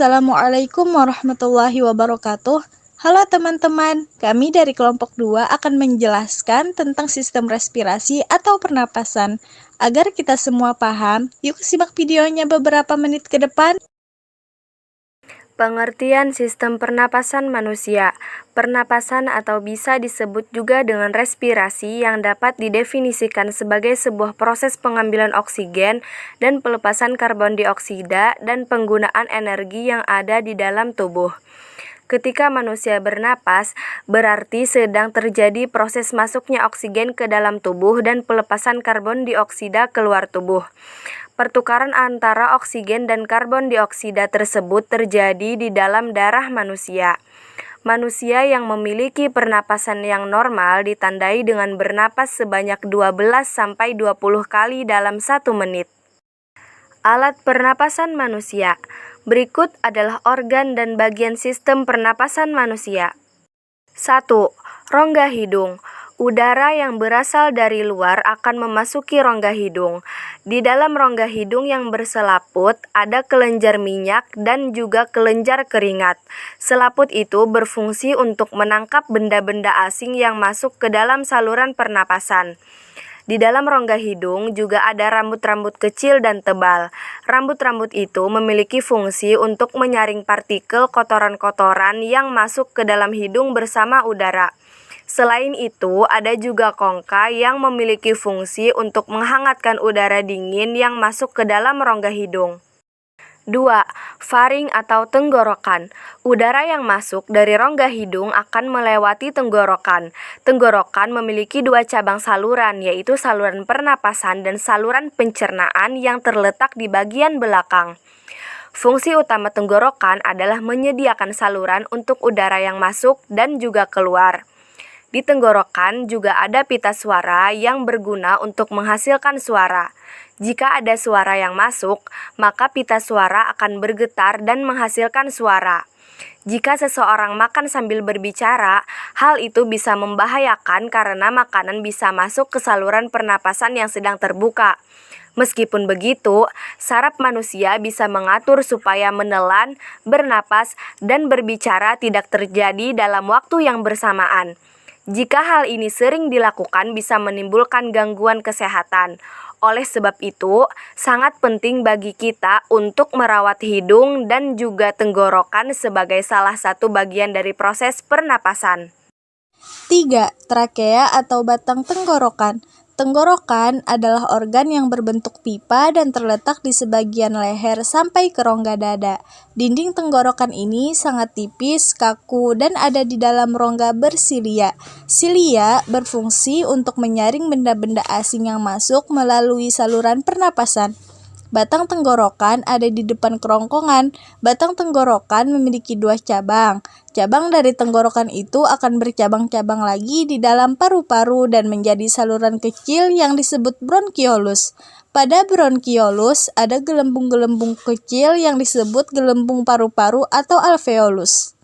Assalamualaikum warahmatullahi wabarakatuh. Halo teman-teman, kami dari kelompok 2 akan menjelaskan tentang sistem respirasi atau pernapasan. Agar kita semua paham, yuk simak videonya beberapa menit ke depan. Pengertian sistem pernapasan manusia. Pernapasan atau bisa disebut juga dengan respirasi yang dapat didefinisikan sebagai sebuah proses pengambilan oksigen dan pelepasan karbon dioksida dan penggunaan energi yang ada di dalam tubuh. Ketika manusia bernapas, berarti sedang terjadi proses masuknya oksigen ke dalam tubuh dan pelepasan karbon dioksida keluar tubuh. Pertukaran antara oksigen dan karbon dioksida tersebut terjadi di dalam darah manusia. Manusia yang memiliki pernapasan yang normal ditandai dengan bernapas sebanyak 12-20 kali dalam 1 menit. Alat pernapasan manusia. Berikut adalah organ dan bagian sistem pernapasan manusia. 1. Rongga hidung. Udara yang berasal dari luar akan memasuki rongga hidung. Di dalam rongga hidung yang berselaput ada kelenjar minyak dan juga kelenjar keringat. Selaput itu berfungsi untuk menangkap benda-benda asing yang masuk ke dalam saluran pernapasan. Di dalam rongga hidung juga ada rambut-rambut kecil dan tebal. Rambut-rambut itu memiliki fungsi untuk menyaring partikel kotoran-kotoran yang masuk ke dalam hidung bersama udara. Selain itu, ada juga kongka yang memiliki fungsi untuk menghangatkan udara dingin yang masuk ke dalam rongga hidung. 2. Faring atau tenggorokan. Udara yang masuk dari rongga hidung akan melewati tenggorokan. Tenggorokan memiliki 2 cabang saluran, yaitu saluran pernapasan dan saluran pencernaan yang terletak di bagian belakang. Fungsi utama tenggorokan adalah menyediakan saluran untuk udara yang masuk dan juga keluar. Di tenggorokan juga ada pita suara yang berguna untuk menghasilkan suara. Jika ada suara yang masuk, maka pita suara akan bergetar dan menghasilkan suara. Jika seseorang makan sambil berbicara, hal itu bisa membahayakan karena makanan bisa masuk ke saluran pernapasan yang sedang terbuka. Meskipun begitu, saraf manusia bisa mengatur supaya menelan, bernapas, dan berbicara tidak terjadi dalam waktu yang bersamaan. Jika hal ini sering dilakukan bisa menimbulkan gangguan kesehatan. Oleh sebab itu, sangat penting bagi kita untuk merawat hidung dan juga tenggorokan sebagai salah satu bagian dari proses pernapasan. 3. Trakea atau batang tenggorokan. Tenggorokan adalah organ yang berbentuk pipa dan terletak di sebagian leher sampai ke rongga dada. Dinding tenggorokan ini sangat tipis, kaku, dan ada di dalam rongga bersilia. Silia berfungsi untuk menyaring benda-benda asing yang masuk melalui saluran pernapasan. Batang tenggorokan ada di depan kerongkongan. Batang tenggorokan memiliki 2 cabang. Cabang dari tenggorokan itu akan bercabang-cabang lagi di dalam paru-paru dan menjadi saluran kecil yang disebut bronkiolus. Pada bronkiolus ada gelembung-gelembung kecil yang disebut gelembung paru-paru atau alveolus.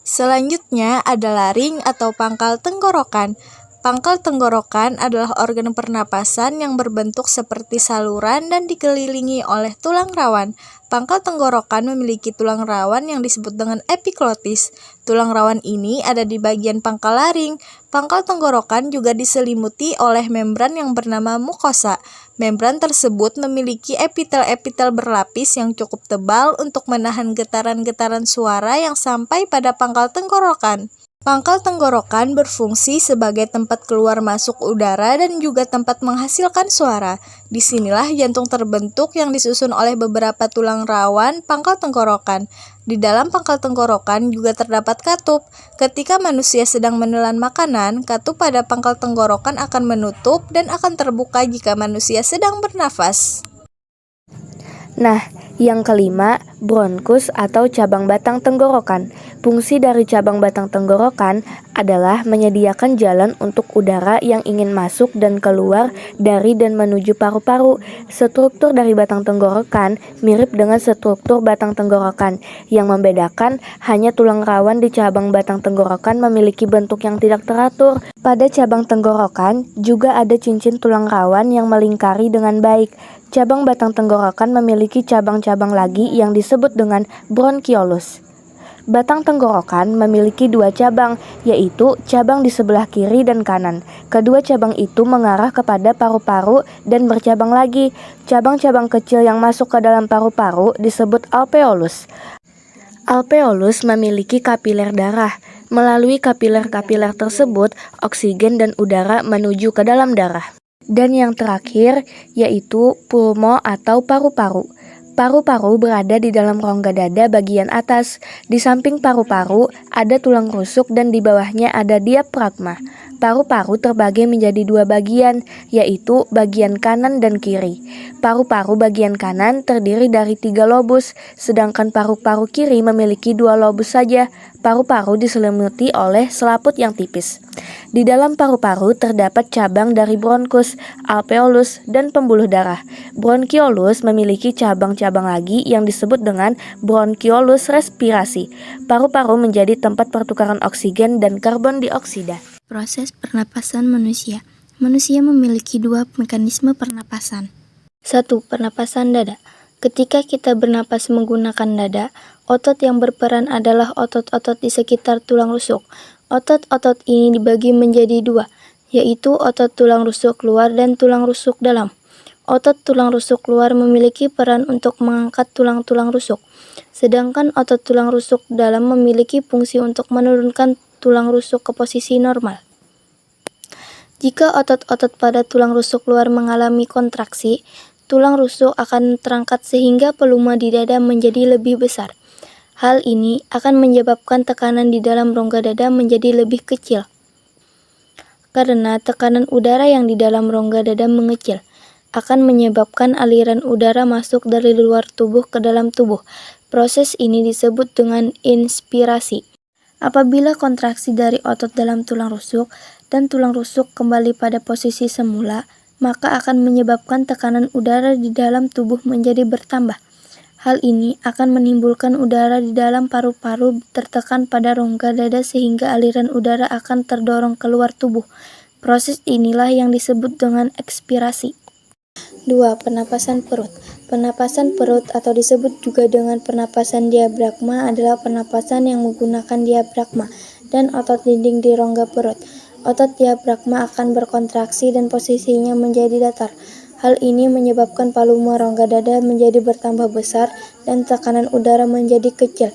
Selanjutnya ada laring atau pangkal tenggorokan. Pangkal tenggorokan adalah organ pernapasan yang berbentuk seperti saluran dan dikelilingi oleh tulang rawan. Pangkal tenggorokan memiliki tulang rawan yang disebut dengan epiglotis. Tulang rawan ini ada di bagian pangkal laring. Pangkal tenggorokan juga diselimuti oleh membran yang bernama mukosa. Membran tersebut memiliki epitel-epitel berlapis yang cukup tebal untuk menahan getaran-getaran suara yang sampai pada pangkal tenggorokan. Pangkal tenggorokan berfungsi sebagai tempat keluar masuk udara dan juga tempat menghasilkan suara. Disinilah jantung terbentuk yang disusun oleh beberapa tulang rawan pangkal tenggorokan. Di dalam pangkal tenggorokan juga terdapat katup. Ketika manusia sedang menelan makanan, katup pada pangkal tenggorokan akan menutup dan akan terbuka jika manusia sedang bernafas. Nah, yang kelima, bronkus atau cabang batang tenggorokan. Fungsi dari cabang batang tenggorokan adalah menyediakan jalan untuk udara yang ingin masuk dan keluar dari dan menuju paru-paru. Struktur dari batang tenggorokan mirip dengan struktur batang tenggorokan. Yang membedakan hanya tulang rawan di cabang batang tenggorokan memiliki bentuk yang tidak teratur. Pada cabang tenggorokan juga ada cincin tulang rawan yang melingkari dengan baik. Cabang batang tenggorokan memiliki cabang-cabang lagi yang disebut dengan bronkiolus. Batang tenggorokan memiliki dua cabang, yaitu cabang di sebelah kiri dan kanan. Kedua cabang itu mengarah kepada paru-paru dan bercabang lagi. Cabang-cabang kecil yang masuk ke dalam paru-paru disebut alveolus. Alveolus memiliki kapiler darah. Melalui kapiler-kapiler tersebut, oksigen dan udara menuju ke dalam darah. Dan yang terakhir yaitu pulmo atau paru-paru. Paru-paru berada di dalam rongga dada bagian atas. Di samping paru-paru ada tulang rusuk dan di bawahnya ada diafragma. Paru-paru terbagi menjadi dua bagian, yaitu bagian kanan dan kiri. Paru-paru bagian kanan terdiri dari 3 lobus, sedangkan paru-paru kiri memiliki 2 lobus saja. Paru-paru diselimuti oleh selaput yang tipis. Di dalam paru-paru terdapat cabang dari bronkus, alveolus, dan pembuluh darah. Bronkiolus memiliki cabang-cabang lagi yang disebut dengan bronkiolus respirasi. Paru-paru menjadi tempat pertukaran oksigen dan karbon dioksida. Proses pernapasan manusia. Manusia memiliki 2 mekanisme pernapasan. 1. Pernapasan dada. Ketika kita bernapas menggunakan dada, otot yang berperan adalah otot-otot di sekitar tulang rusuk. Otot-otot ini dibagi menjadi 2, yaitu otot tulang rusuk luar dan tulang rusuk dalam. Otot tulang rusuk luar memiliki peran untuk mengangkat tulang-tulang rusuk, sedangkan otot tulang rusuk dalam memiliki fungsi untuk menurunkan tulang rusuk ke posisi normal. Jika otot-otot pada tulang rusuk luar mengalami kontraksi, tulang rusuk akan terangkat sehingga volume di dada menjadi lebih besar. Hal ini akan menyebabkan tekanan di dalam rongga dada menjadi lebih kecil. Karena tekanan udara yang di dalam rongga dada mengecil, akan menyebabkan aliran udara masuk dari luar tubuh ke dalam tubuh. Proses ini disebut dengan inspirasi. Apabila kontraksi dari otot dalam tulang rusuk dan tulang rusuk kembali pada posisi semula, maka akan menyebabkan tekanan udara di dalam tubuh menjadi bertambah. Hal ini akan menimbulkan udara di dalam paru-paru tertekan pada rongga dada sehingga aliran udara akan terdorong keluar tubuh. Proses inilah yang disebut dengan ekspirasi. 2. Pernapasan perut. Pernapasan perut atau disebut juga dengan pernapasan diafragma adalah pernapasan yang menggunakan diafragma dan otot dinding di rongga perut. Otot diafragma akan berkontraksi dan posisinya menjadi datar. Hal ini menyebabkan volume rongga dada menjadi bertambah besar dan tekanan udara menjadi kecil.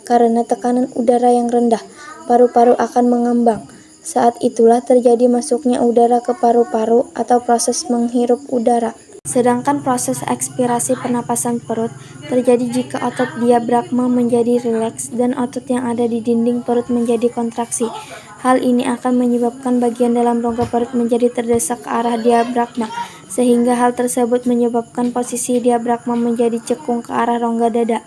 Karena tekanan udara yang rendah, paru-paru akan mengembang. Saat itulah terjadi masuknya udara ke paru-paru atau proses menghirup udara. Sedangkan proses ekspirasi pernapasan perut terjadi jika otot diafragma menjadi rileks dan otot yang ada di dinding perut menjadi kontraksi. Hal ini akan menyebabkan bagian dalam rongga perut menjadi terdesak ke arah diafragma, sehingga hal tersebut menyebabkan posisi diafragma menjadi cekung ke arah rongga dada.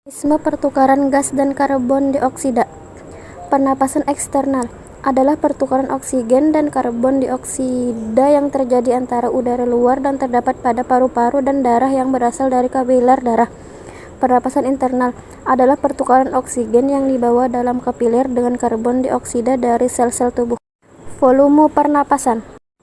Mekanisme pertukaran gas dan karbon dioksida. Pernapasan eksternal adalah pertukaran oksigen dan karbon dioksida yang terjadi antara udara luar dan terdapat pada paru-paru dan darah yang berasal dari kapiler darah. Pernapasan internal adalah pertukaran oksigen yang dibawa dalam kapiler dengan karbon dioksida dari sel-sel tubuh. Volume pernapasan.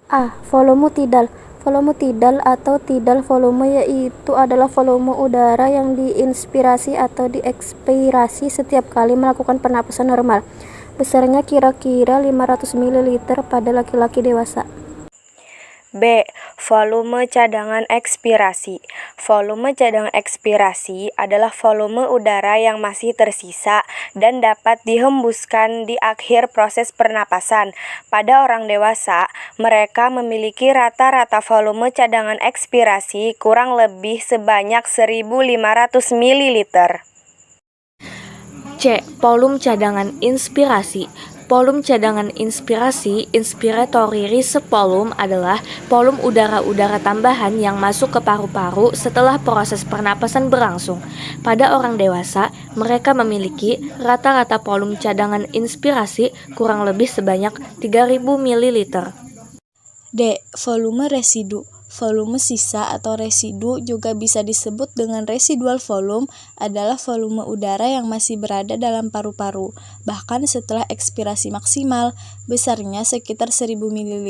A. Volume tidal. Volume tidal atau tidal volume yaitu adalah volume udara yang diinspirasi atau diekspirasi setiap kali melakukan pernapasan normal. Besarnya kira-kira 500 ml pada laki-laki dewasa. B. Volume cadangan ekspirasi. Volume cadangan ekspirasi adalah volume udara yang masih tersisa dan dapat dihembuskan di akhir proses pernapasan. Pada orang dewasa, mereka memiliki rata-rata volume cadangan ekspirasi kurang lebih sebanyak 1.500 ml. C. Volume cadangan inspirasi. Volume cadangan inspirasi (inspiratory reserve volume) adalah volume udara-udara tambahan yang masuk ke paru-paru setelah proses pernapasan berlangsung. Pada orang dewasa, mereka memiliki rata-rata volume cadangan inspirasi kurang lebih sebanyak 3.000 ml. D. Volume residu. Volume sisa atau residu juga bisa disebut dengan residual volume adalah volume udara yang masih berada dalam paru-paru, bahkan setelah ekspirasi maksimal, besarnya sekitar 1000 ml.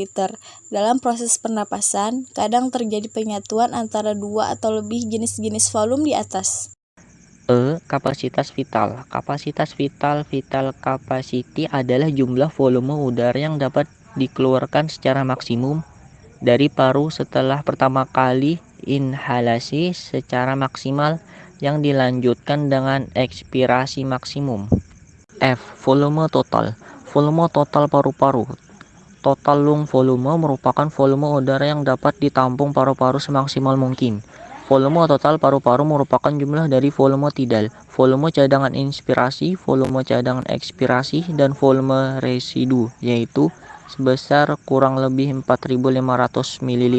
Dalam proses pernapasan, kadang terjadi penyatuan antara dua atau lebih jenis-jenis volume di atas. Kapasitas vital. Kapasitas vital vital capacity adalah jumlah volume udara yang dapat dikeluarkan secara maksimum dari paru setelah pertama kali inhalasi secara maksimal yang dilanjutkan dengan ekspirasi maksimum. F. Volume total. Volume total paru-paru. Total lung volume merupakan volume udara yang dapat ditampung paru-paru semaksimal mungkin. Volume total paru-paru merupakan jumlah dari volume tidal, volume cadangan inspirasi, volume cadangan ekspirasi, dan volume residu, yaitu sebesar kurang lebih 4.500 ml.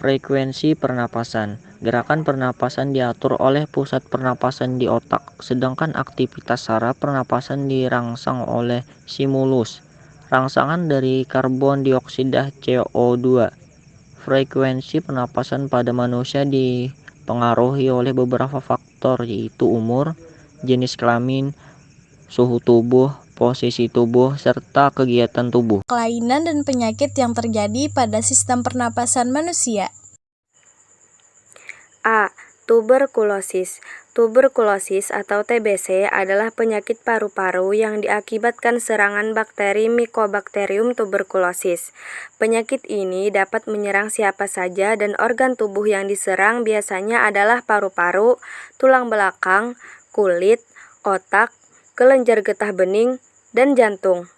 Frekuensi pernapasan. Gerakan pernapasan diatur oleh pusat pernapasan di otak, sedangkan aktivitas saraf pernapasan dirangsang oleh stimulus. Rangsangan dari karbon dioksida CO2. Frekuensi pernapasan pada manusia dipengaruhi oleh beberapa faktor, yaitu umur, jenis kelamin, suhu tubuh, posisi tubuh, serta kegiatan tubuh. Kelainan dan penyakit yang terjadi pada sistem pernapasan manusia. A. Tuberkulosis. Tuberkulosis atau TBC adalah penyakit paru-paru yang diakibatkan serangan bakteri Mycobacterium tuberculosis. Penyakit ini dapat menyerang siapa saja dan organ tubuh yang diserang biasanya adalah paru-paru, tulang belakang, kulit, otak, kelenjar getah bening, dan jantung.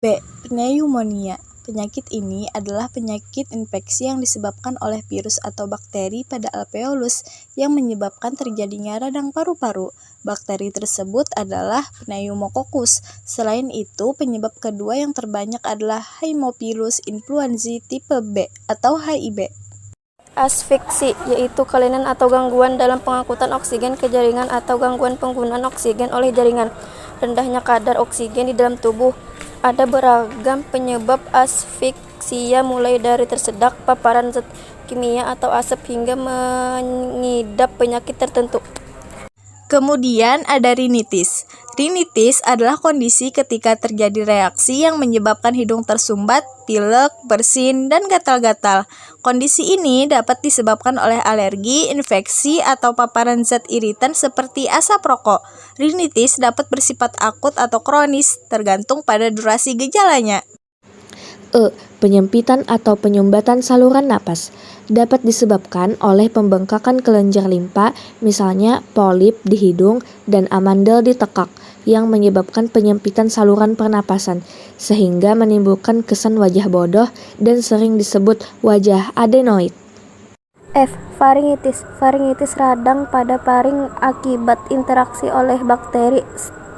B. Pneumonia. Penyakit ini adalah penyakit infeksi yang disebabkan oleh virus atau bakteri pada alveolus yang menyebabkan terjadinya radang paru-paru. Bakteri tersebut adalah Pneumococcus. Selain itu, penyebab kedua yang terbanyak adalah Haemophilus influenzae tipe B atau HIV. Asfiksi, yaitu kelainan atau gangguan dalam pengangkutan oksigen ke jaringan atau gangguan penggunaan oksigen oleh jaringan. Rendahnya kadar oksigen di dalam tubuh. Ada beragam penyebab asfiksia mulai dari tersedak, paparan zat kimia atau asap hingga mengidap penyakit tertentu. Kemudian ada rinitis. Rinitis adalah kondisi ketika terjadi reaksi yang menyebabkan hidung tersumbat, pilek, bersin, dan gatal-gatal. Kondisi ini dapat disebabkan oleh alergi, infeksi, atau paparan zat iritan seperti asap rokok. Rinitis dapat bersifat akut atau kronis, tergantung pada durasi gejalanya. Penyempitan atau penyumbatan saluran napas dapat disebabkan oleh pembengkakan kelenjar limpa, misalnya polip di hidung dan amandel di tekak, yang menyebabkan penyempitan saluran pernapasan, sehingga menimbulkan kesan wajah bodoh dan sering disebut wajah adenoid. F. Faringitis. Faringitis radang pada faring akibat interaksi oleh bakteri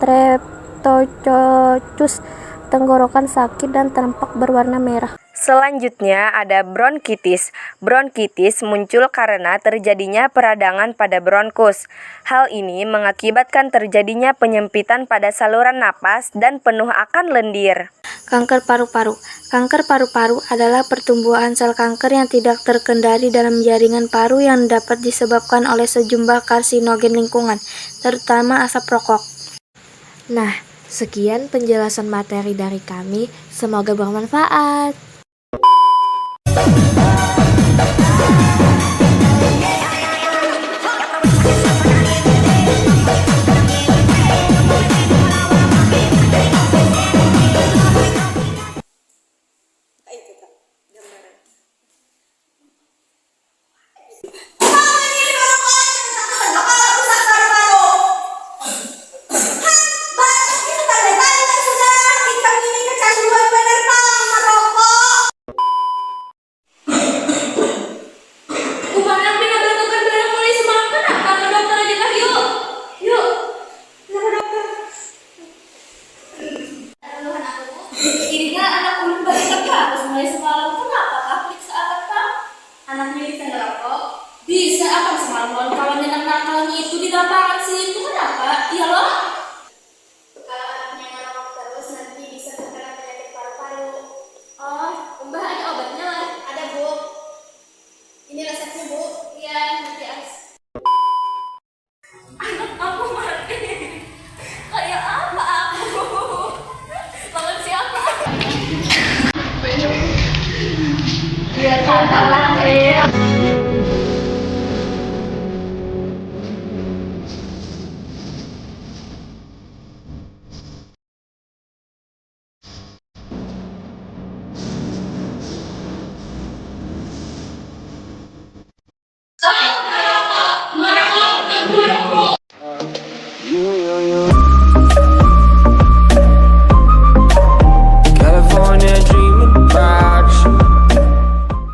Streptococcus. Tenggorokan sakit dan tampak berwarna merah. Selanjutnya ada bronkitis. Bronkitis muncul karena terjadinya peradangan pada bronkus. Hal ini mengakibatkan terjadinya penyempitan pada saluran napas dan penuh akan lendir. Kanker paru-paru. Kanker paru-paru adalah pertumbuhan sel kanker yang tidak terkendali dalam jaringan paru yang dapat disebabkan oleh sejumlah karsinogen lingkungan, terutama asap rokok. Nah, sekian penjelasan materi dari kami. Semoga bermanfaat. ngerokok? Bisa apa semalam lawan kawannya yang nakalnya itu di lapangan sih itu kenapa? Iya loh. Kalau anaknya ngerokok terus nanti bisa terkena penyakit paru-paru. Oh, Mbak ada obatnya? Ada Bu. Ini resepnya Bu. Iya, nanti anak aku mati. Kayak apa aku? Banget siapa? Biar kata